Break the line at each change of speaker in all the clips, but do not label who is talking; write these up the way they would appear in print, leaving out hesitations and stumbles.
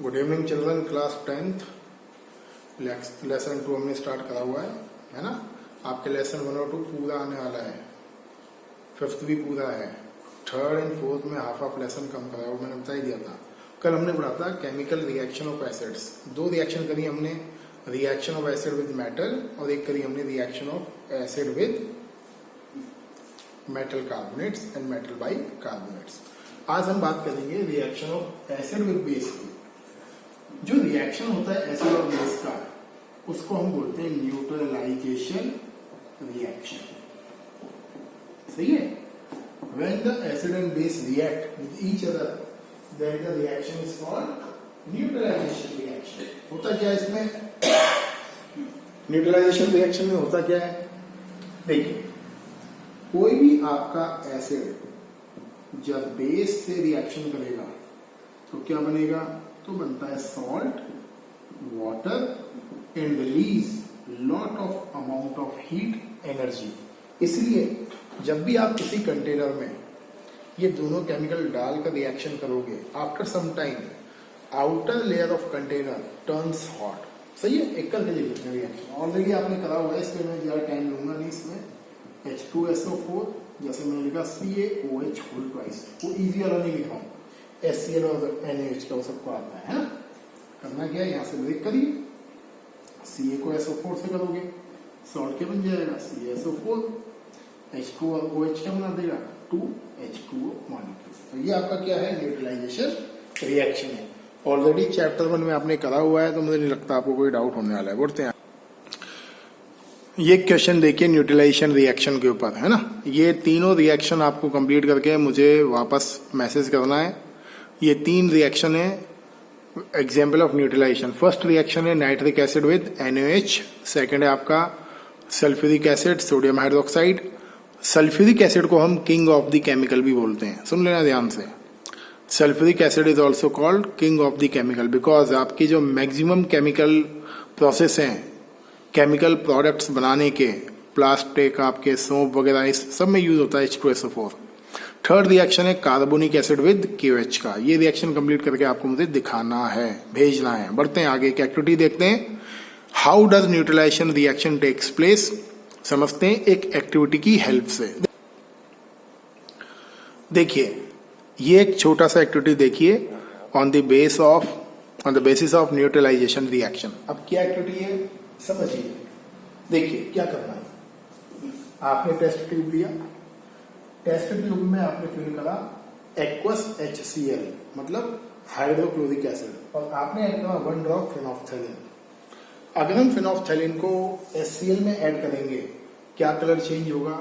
Good evening children, class 10th lesson 2 हमने start करा हुआ है ना। आपके लेसन 1 और 2 पूरा आने वाला है, 5th भी पूरा है, 3rd एंड 4th में हाफ लेसन कम करा है, वो मैंने बता ही दिया था। कल हमने पढ़ा था chemical reaction of acids. 2 reaction करी हमने, reaction of acid with metal और एक करी हमने reaction of acid with metal carbonates and metal by carbonates. आज हम बात करेंगे reaction of acid with base की। जो रिएक्शन होता है एसिड और बेस का, उसको हम बोलते हैं न्यूट्रलाइजेशन रिएक्शन। सही है। When the acid and base react with each other, then the reaction is called neutralization reaction. होता क्या है इसमें? न्यूट्रलाइजेशन रिएक्शन में होता क्या है? देखिए, कोई भी आपका एसिड जब बेस से रिएक्शन करेगा तो क्या बनेगा? तो बनता है salt, water and release lot of amount of heat energy. इसलिए जब भी आप किसी कंटेनर में ये दोनों केमिकल डालकर रिएक्शन करोगे, after some time outer layer of container turns hot. सही है। एक करके लिखते हैं रिएक्शन, ऑलरेडी आपने करा हुआ है, इसलिए मैं ज्यादा टाइम लूंगा नहीं। इसमें H2SO4 जैसे मैंने लिखा CaOH होल ट्वाइस, वो इजी वाला नहीं लिखा हूं, HCl और NaOH का वो सबको आता है ना। करना क्या है, यहाँ से ब्रेक करिए, Ca को SO4 से करोगे, सॉल्ट क्या बन जाएगा? CaSO4, H2 और OH क्या बना देगा? 2H2O molecule. तो ये आपका क्या है? न्यूट्रलाइजेशन रिएक्शन है। ऑलरेडी चैप्टर 1 में आपने करा हुआ है, तो मुझे नहीं लगता आपको कोई डाउट होने वाला है। बढ़ते हैं। ये क्वेश्चन देखिए न्यूट्रलाइजेशन रिएक्शन के ऊपर है ना। ये तीनों रिएक्शन आपको कंप्लीट करके मुझे वापस मैसेज करना है। ये 3 रिएक्शन है example of neutralisation. First reaction है nitric acid with NaOH, second है आपका sulphuric acid sodium hydroxide. Sulphuric acid को हम किंग ऑफ द केमिकल भी बोलते हैं, सुन लेना ध्यान से। Sulphuric acid is also called king of the chemical because आपकी जो मैक्सिमम केमिकल प्रोसेस हैं, केमिकल प्रोडक्ट्स बनाने के, प्लास्टिक, आपके सोप वगैरह, इस सब में यूज होता है H2SO4। थर्ड रिएक्शन है कार्बोनिक एसिड विद KOH का। ये रिएक्शन कंप्लीट करके आपको मुझे दिखाना है, भेजना है। बढ़ते हैं आगे, एक एक्टिविटी देखते हैं। How does neutralization reaction takes place, समझते हैं एक एक्टिविटी की हेल्प से। देखिए, ये एक छोटा सा एक्टिविटी देखिए, on the basis of neutralization reaction. अब क्या एक्टिविटी है समझिए। देखिए क्या करना है, आपने टेस्ट ट्यूब लिया, टेस्ट ट्यूब में आपने फिल करा एक्वस HCl मतलब हाइड्रोक्लोरिक एसिड, और आपने ऐड करा 1 ड्रॉप फिनोफ्थैलिन। अगर हम फिनोफ्थैलिन को HCl में ऐड करेंगे, क्या कलर चेंज होगा?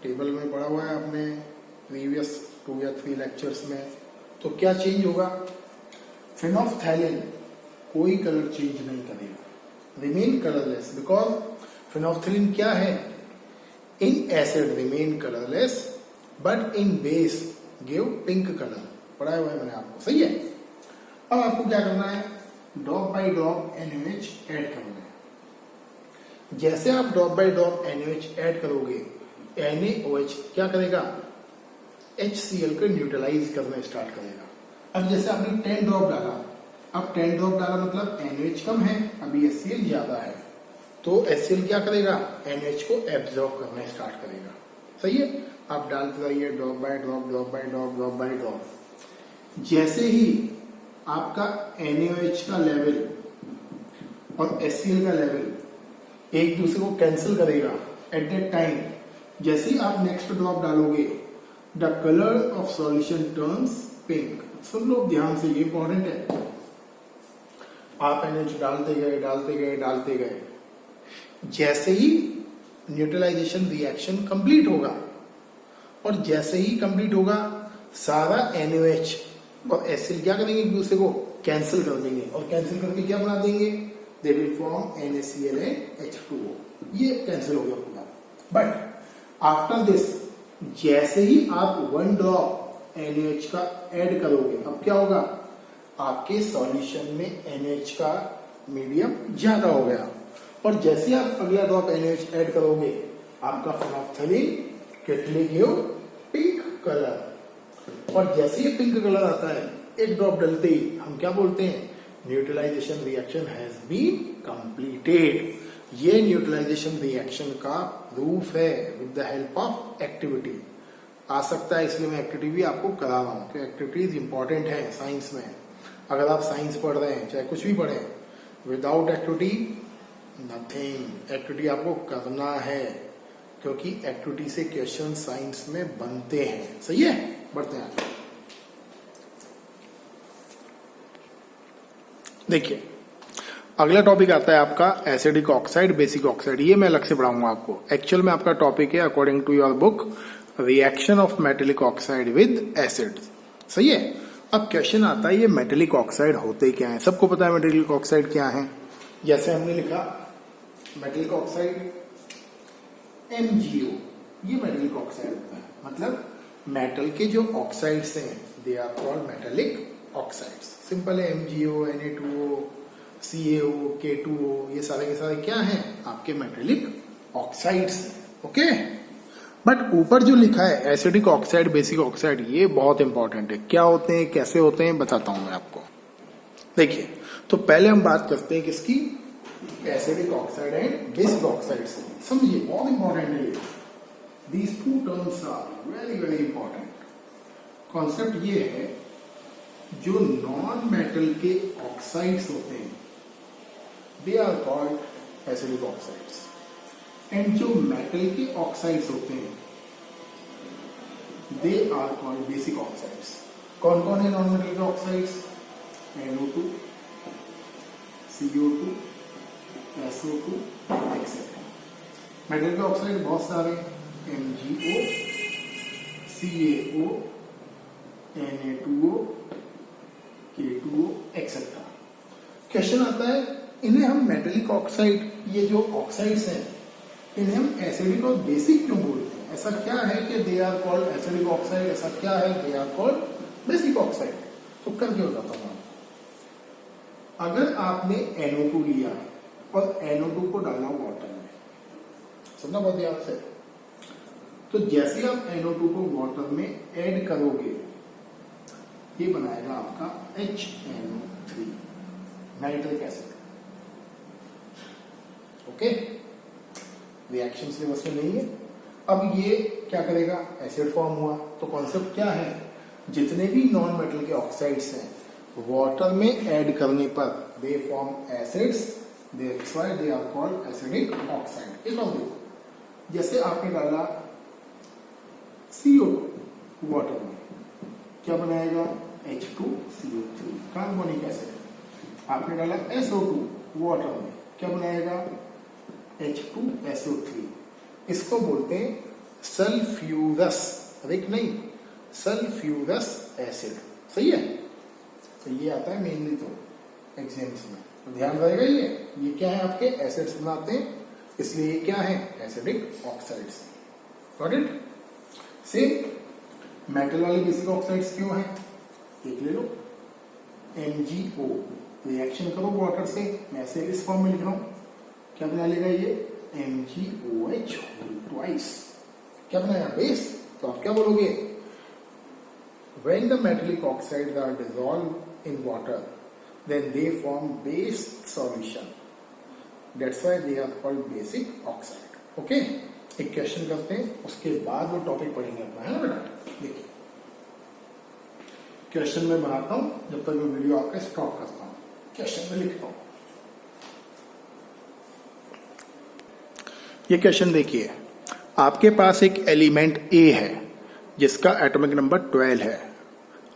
टेबल में पढ़ा हुआ है आपने प्रीवियस 2 या 3 लेक्चर्स में। तो क्या चेंज होगा? फिनोफ्थैलिन कोई कलर चेंज नहीं करेगा, रिमेन कलरलेस, बिकॉज फिनोफ्थैलिन क्या है? In acid remain colourless but in base give pink colour. पढ़ाया हुआ है मैंने आपको, सही है। अब आपको क्या करना है? Drop by drop NaOH add करना है। जैसे आप drop by drop NaOH add करोगे, NaOH क्या करेगा? HCl को न्यूट्रलाइज करना स्टार्ट करेगा। अब जैसे आपने 10 ड्रॉप डाला, अब 10 ड्रॉप डाला मतलब NaOH कम है, अभी HCl ज्यादा है, तो HCl क्या करेगा? NaOH को एब्जॉर्ब करना स्टार्ट करेगा। सही है। आप डालते रहिए drop by drop, drop by drop, drop by drop. जैसे ही आपका NaOH का लेवल और HCl का लेवल एक दूसरे को कैंसिल करेगा, एट दैट टाइम जैसे ही आप नेक्स्ट ड्रॉप डालोगे, the colour of solution turns pink. सुन लो ध्यान से, ये इंपॉर्टेंट है। आप NaOH डालते गए, डालते गए, डालते गए, जैसे ही न्यूट्रलाइजेशन रिएक्शन कंप्लीट होगा, और जैसे ही कंप्लीट होगा, सारा NaOH और HCl क्या करेंगे? एक दूसरे को कैंसिल कर देंगे, और कैंसिल करके क्या बना देंगे? They will form NaCl and H2O। ये कैंसिल हो गया पूरा। बट आफ्टर दिस, जैसे ही आप 1 ड्रॉप NaOH का ऐड करोगे, अब क्या होगा? आपके सॉल्यूशन में NaOH का मीडियम ज्यादा हो गया, और जैसे ही आप अगला ड्रॉप NaOH ऐड करोगे, आपका फिनोफ्थैलिन केटली गिव पिंक कलर। और जैसे ही पिंक कलर आता है, एक ड्रॉप डलते ही हम क्या बोलते हैं? Neutralisation reaction has been completed. ये न्यूट्रलाइजेशन रिएक्शन का प्रूफ है with the help of activity. आ सकता है इसलिए मैं एक्टिविटी भी आपको करा रहा हूं कि एक्टिविटीज इंपॉर्टेंट है साइंस में। अगर आप साइंस पढ़ रहे हैं चाहे कुछ भी पढ़े, विदाउट एक्टिविटी नथिंग। एक्टिविटी आपको करना है क्योंकि एक्टिविटी से क्वेश्चन साइंस में बनते हैं। सही है, बढ़ते हैं आगे। देखिए अगला टॉपिक आता है आपका एसिडिक ऑक्साइड, बेसिक ऑक्साइड। ये मैं अलग से पढ़ाऊंगा आपको। एक्चुअल में आपका टॉपिक है according to your book reaction of metallic oxide with acid. सही है। अब क्वेश्चन आता है ये मेटेलिक ऑक्साइड होते क्या है। सबको पता है मेटेलिक ऑक्साइड क्या है। जैसे हमने लिखा मेटेलिक ऑक्साइड MgO, ये मेटेलिक ऑक्साइड होता है। मतलब मेटल के जो ऑक्साइड्स हैं they are called metallic oxides. Simple है, MgO, Na2O, CaO, K2O, ये सारे के सारे क्या हैं आपके मेटेलिक ऑक्साइड्स हैं। ओके, बट ऊपर जो लिखा है एसिडिक ऑक्साइड, बेसिक ऑक्साइड, ये बहुत इंपॉर्टेंट है। क्या होते हैं, कैसे होते हैं, बताता हूं मैं आपको। देखिए तो पहले हम बात करते हैं किसकी, acidic oxide and basic oxide से। समझिए बहुत इंपॉर्टेंट है ये। These two terms are very very important. Concept ये है जो नॉन मेटल के ऑक्साइड्स होते हैं they are called acidic oxides, and जो मेटल के ऑक्साइड्स होते हैं they are called basic oxides. कौन कौन है नॉन मेटल के oxides? NO2, CO2, SO2, etcetera. Metal के ऑक्साइड बहुत सारे, MgO, CaO, Na2O, K2O, etcetera. Question आता है इन्हें हम मेटेलिक ऑक्साइड, ये जो ऑक्साइड्स हैं इन्हें हम एसिडिक और बेसिक क्यों बोलते हैं? ऐसा क्या है कि they are called acidic oxide, ऐसा क्या है they are called basic oxide? तो करके बताता हूं। अगर आपने NO2 लिया और NO2 को डाला वाटर में, समझना बहुत ध्यान से, तो जैसे आप NO2 को वाटर में ऐड करोगे ये बनाएगा आपका HNO3, nitric acid. Okay, reaction syllabus में नहीं है। अब ये क्या करेगा, एसिड फॉर्म हुआ। तो कॉन्सेप्ट क्या है, जितने भी नॉन मेटल के ऑक्साइड्स हैं वाटर में ऐड करने पर they form acids, that's why they are called acidic oxide. इस बात देखो, जैसे आपने डाला CO2 वाटर में, क्या बनाएगा H2CO3, कार्बोनिक एसिड। आपने डाला SO2 वाटर में, क्या बनाएगा H2SO3। इसको बोलते हैं सल्फ्यूरस, अधिक नहीं, सल्फ्यूरस एसिड। सही है। तो ये आता है मेनली तो एग्जाम्स में, तो ध्यान रहेगा। ये क्या है आपके एसिड्स बनाते हैं, इसलिए ये क्या है acidic oxides. Got it. Same metal वाले बेसिक ऑक्साइड्स क्यों है, एक ले लो MgO, रिएक्शन करो वाटर से, मैं ऐसे इस फॉर्म में लिख रहा हूं, क्या बना लेगा ये MgOH ट्वाइस। क्या बनाया बेस। तो आप क्या बोलोगे, when the metallic oxides are dissolved in water then they form base solution, that's why they are called basic oxide. Okay, एक क्वेश्चन करते हैं उसके बाद वो टॉपिक पढ़ेंगे अपना, है ना बेटा। देखिए क्वेश्चन में बनाता हूं, जब तक मैं वीडियो आपका स्टॉप करता हूं, क्वेश्चन में लिखता हूं। ये क्वेश्चन देखिए, आपके पास एक एलिमेंट A है जिसका एटॉमिक नंबर 12 है।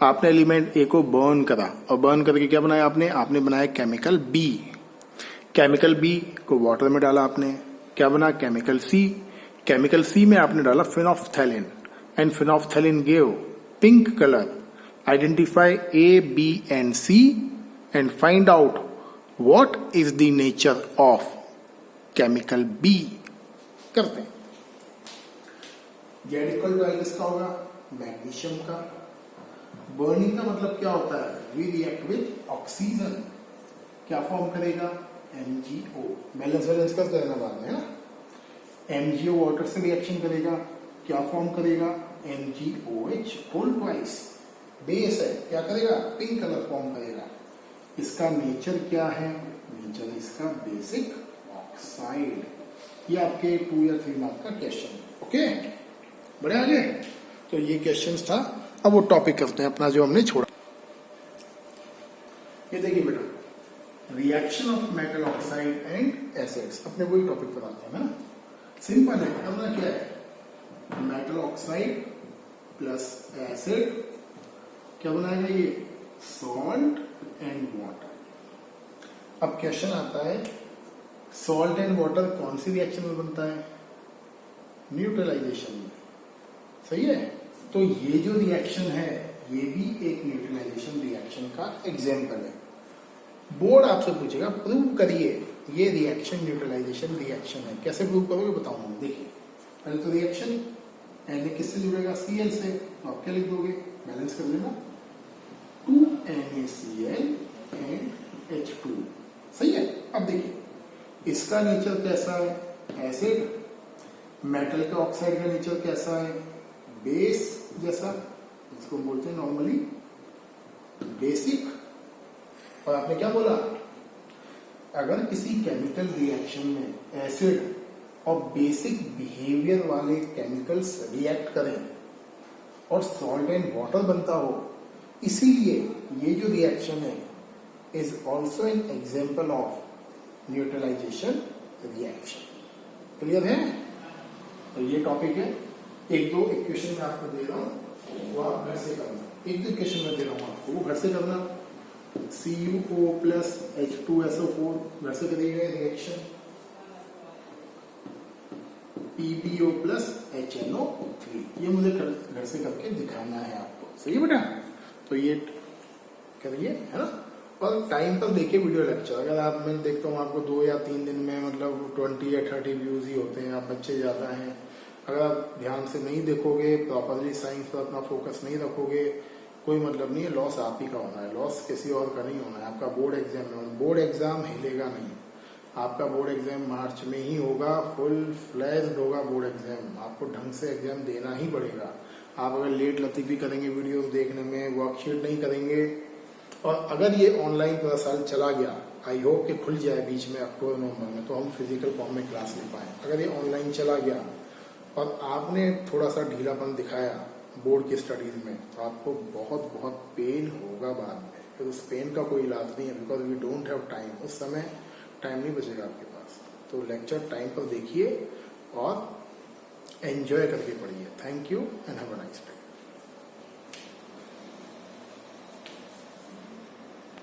आपने एलिमेंट A को बर्न करा और बर्न करके क्या बनाया आपने बनाया केमिकल B। केमिकल B को वाटर में डाला आपने, क्या बना केमिकल C। केमिकल C में आपने डाला phenolphthalein and phenolphthalein give pink colour. Identify A, B and C and find out what is the nature of chemical B। करते हैं। Z=12 किसका होगा, मैग्नीशियम का। बर्निंग का मतलब क्या होता है, वी रिएक्ट विद ऑक्सीजन, क्या फॉर्म करेगा MgO। बैलेंस करते रहना बाद में, है ना। MgO वाटर से रिएक्शन करेगा, क्या फॉर्म करेगा MgOH होल ट्वाइस। बेस है, क्या करेगा पिंक कलर फॉर्म करेगा। इसका नेचर क्या है, नेचर इसका बेसिक ऑक्साइड। ये आपके 2 या 3 मार्क का क्वेश्चन। ओके, बढ़े आगे। तो ये क्वेश्चन था। अब वो टॉपिक करते हैं अपना जो हमने छोड़ा। ये देखिए बेटा, reaction of metal oxide and acids, अपने वही टॉपिक पर आते हैं ना। सिंपल है, करना क्या है, मेटल ऑक्साइड प्लस एसिड क्या बनाएगा, ये सॉल्ट एंड वाटर। अब क्वेश्चन आता है, सॉल्ट एंड वाटर कौन सी रिएक्शन में बनता है, न्यूट्रलाइजेशन में। सही है। तो ये जो रिएक्शन है ये भी एक न्यूट्रलाइजेशन रिएक्शन का एग्जाम्पल है। बोर्ड आपसे पूछेगा प्रूव करिए ये रिएक्शन न्यूट्रलाइजेशन रिएक्शन है, कैसे प्रूव करोगे बताऊंगा। देखिए पहले तो रिएक्शन Na किससे जुड़ेगा, Cl से, तो आप क्या लिख दोगे, बैलेंस कर लेना, 2NaCl एंड H2। सही है। अब देखिए इसका नेचर कैसा है, एसिड। मेटल के ऑक्साइड का नेचर कैसा है, बेस जैसा, इसको बोलते हैं नॉर्मली बेसिक। और आपने क्या बोला, अगर किसी केमिकल रिएक्शन में एसिड और बेसिक बिहेवियर वाले केमिकल्स रिएक्ट करें और सॉल्ट एंड वाटर बनता हो, इसीलिए ये जो रिएक्शन है is also an example of neutralization reaction. Clear है। तो ये टॉपिक है। एक दो इक्वेशन मैं आपको दे रहा हूं, वो आप घर से करना। एक दो इक्वेशन मैं दे रहा हूं आपको, वो घर से करना। CuO प्लस H2SO4 घर से करिएगा रिएक्शन। PbO प्लस HNO3, ये मुझे घर से करके दिखाना है आपको। सही है बेटा। तो ये करिए, है ना। और टाइम पर देखिए वीडियो लेक्चर। अगर आप, मैं देखता हूँ आपको 2 या 3 दिन में मतलब 20 या 30 व्यूज ही होते हैं, आप बच्चे ज्यादा हैं। अगर आप ध्यान से नहीं देखोगे, प्रॉपरली साइंस पर अपना फोकस नहीं रखोगे, कोई मतलब नहीं है। लॉस आप ही का होना है, लॉस किसी और का नहीं होना है। आपका बोर्ड एग्जाम में, बोर्ड एग्जाम हिलेगा नहीं। आपका बोर्ड एग्जाम मार्च में ही होगा, फुल फ्लैश्ड होगा बोर्ड एग्जाम। आपको ढंग से एग्जाम देना ही पड़ेगा। आप अगर लेट लतीफी करेंगे वीडियोस देखने में, वर्कशीट नहीं करेंगे, और अगर ये ऑनलाइन पूरा साल चला गया, आई होप कि खुल जाए बीच में अक्टूबर नवंबर में, तो हम फिजिकल फॉर्म में क्लास ले पाए। अगर ये ऑनलाइन चला गया और आपने थोड़ा सा ढीलापन दिखाया बोर्ड की स्टडीज में, तो आपको बहुत बहुत पेन होगा बाद में। तो उस पेन का कोई इलाज नहीं है, because we don't have time. उस समय टाइम नहीं बचेगा आपके पास। तो लेक्चर टाइम पर देखिए और एंजॉय करके पढ़िए। Thank you and have a nice day.